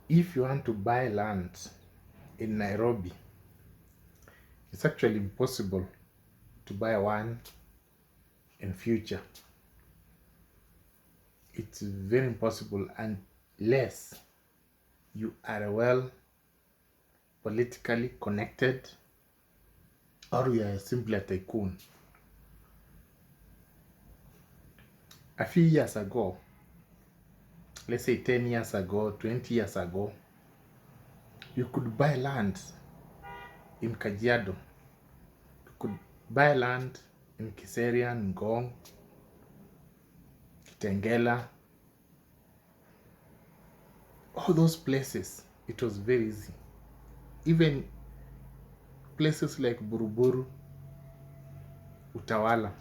if you want to buy land in Nairobi, it's actually impossible to buy one in future. It's very impossible unless you are well politically connected or you are simply a tycoon. A few years ago, let's say 10 years ago, 20 years ago, you could buy land in Kajiado. You could buy land in Kiserian, Ngong, Kitengela, all those places. It was very easy. Even places like Buruburu, Utawala.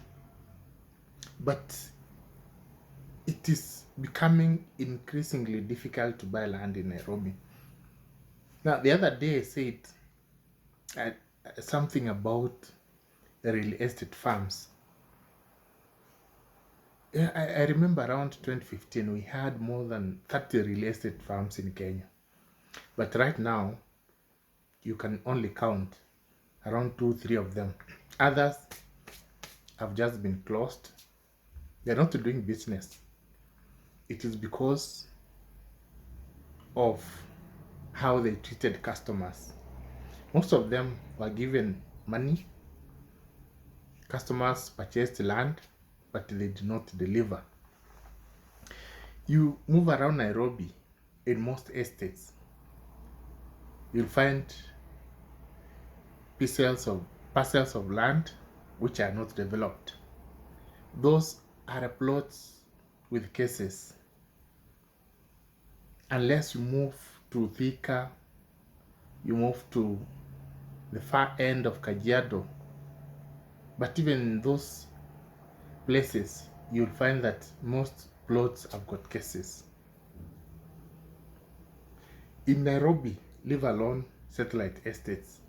But it is becoming increasingly difficult to buy land in Nairobi. Now, the other day I said something about real estate farms. I remember around 2015 we had more than 30 real estate farms in Kenya. But right now, you can only count around 2-3 of them. Others have just been closed. They're not doing business. It is because of how they treated customers. Most of them were given money. Customers purchased land, but they did not deliver. You move around Nairobi, in most estates, you'll find parcels of land which are not developed. Those are plots with cases. Unless you move to Thika, you move to the far end of Kajiado. But even in those places, you'll find that most plots have got cases. In Nairobi, leave alone satellite estates.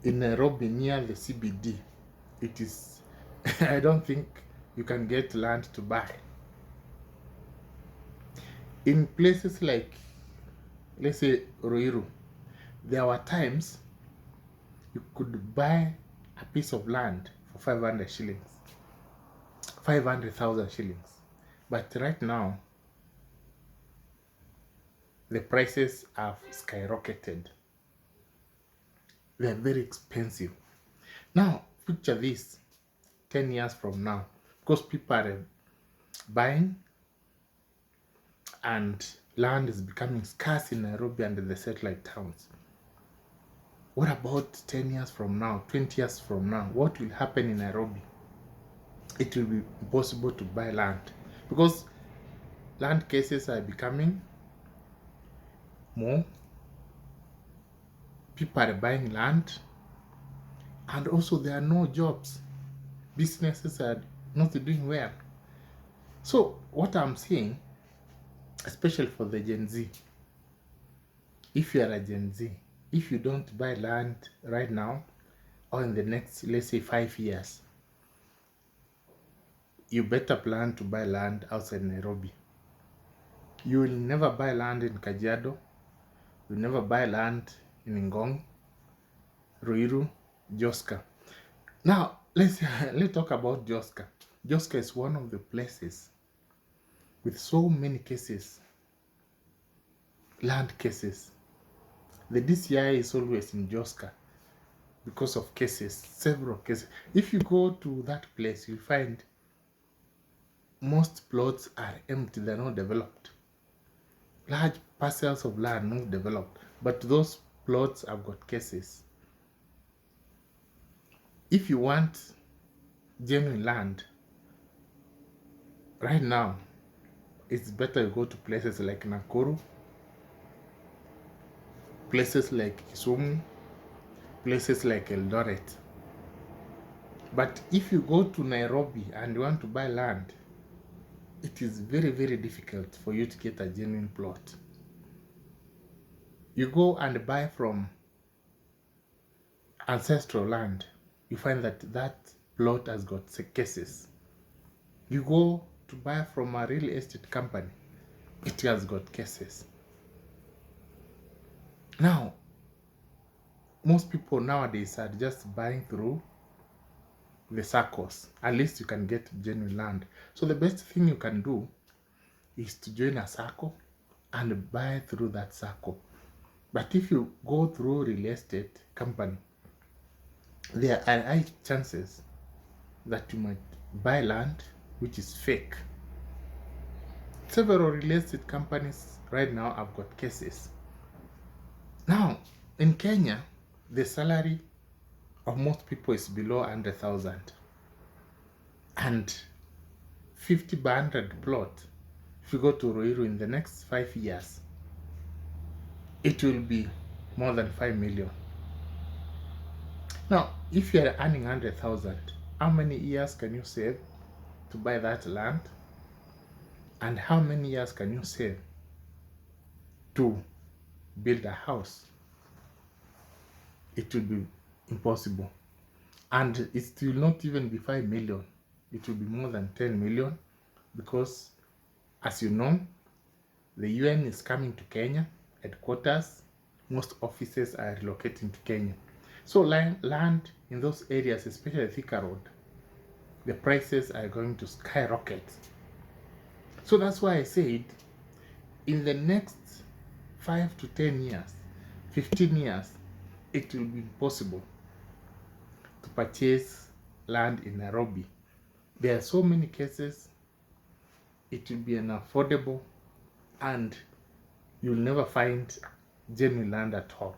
In Nairobi, near the CBD, it is, I don't think you can get land to buy. In places like, let's say, Ruiru, there were times you could buy a piece of land for 500 shillings, 500,000 shillings. But right now, the prices have skyrocketed. They are very expensive. Now, picture this 10 years from now, because people are buying and land is becoming scarce in Nairobi and the satellite towns. What about 10 years from now, 20 years from now? What will happen in Nairobi? It will be impossible to buy land because land cases are becoming more. People are buying land, and also there are no jobs. Businesses are not doing well. So what I'm saying, especially for the Gen Z, if you are a Gen Z, if you don't buy land right now or in the next, let's say, 5 years, you better plan to buy land outside Nairobi. You will never buy land in Kajiado. You will never buy land in Ngong, Ruiru, Joska. Now, let's talk about Joska. Joska is one of the places with so many cases, land cases. The DCI is always in Joska because of cases, several cases. If you go to that place, you'll find most plots are empty, they're not developed. Large parcels of land not developed, but those plots have got cases. If you want genuine land, right now, it's better you go to places like Nakuru, places like Kisumu, places like Eldoret. But if you go to Nairobi and you want to buy land, it is very, very difficult for you to get a genuine plot. You go and buy from ancestral land, you find that that plot has got cases. You go to buy from a real estate company, it has got cases. Now, most people nowadays are just buying through the circles. At least you can get genuine land. So the best thing you can do is to join a circle and buy through that circle. But if you go through real estate company, there are high chances that you might buy land which is fake. Several real estate companies right now have got cases. Now, in Kenya, the salary of most people is below 100,000. And 50 by 100 plot, if you go to Ruiru in the next 5 years, it will be more than 5 million. Now, if you are earning 100,000, how many years can you save to buy that land? And how many years can you save to build a house? It will be impossible. And it will not even be 5 million. It will be more than 10 million because, as you know, the UN is coming to Kenya, headquarters. Most offices are relocating to Kenya. So land in those areas, especially Thika Road, the prices are going to skyrocket. So that's why I said in the next 5 to 10 years, 15 years, it will be possible to purchase land in Nairobi. There are so many cases, it will be unaffordable, and you'll never find genuine land at all.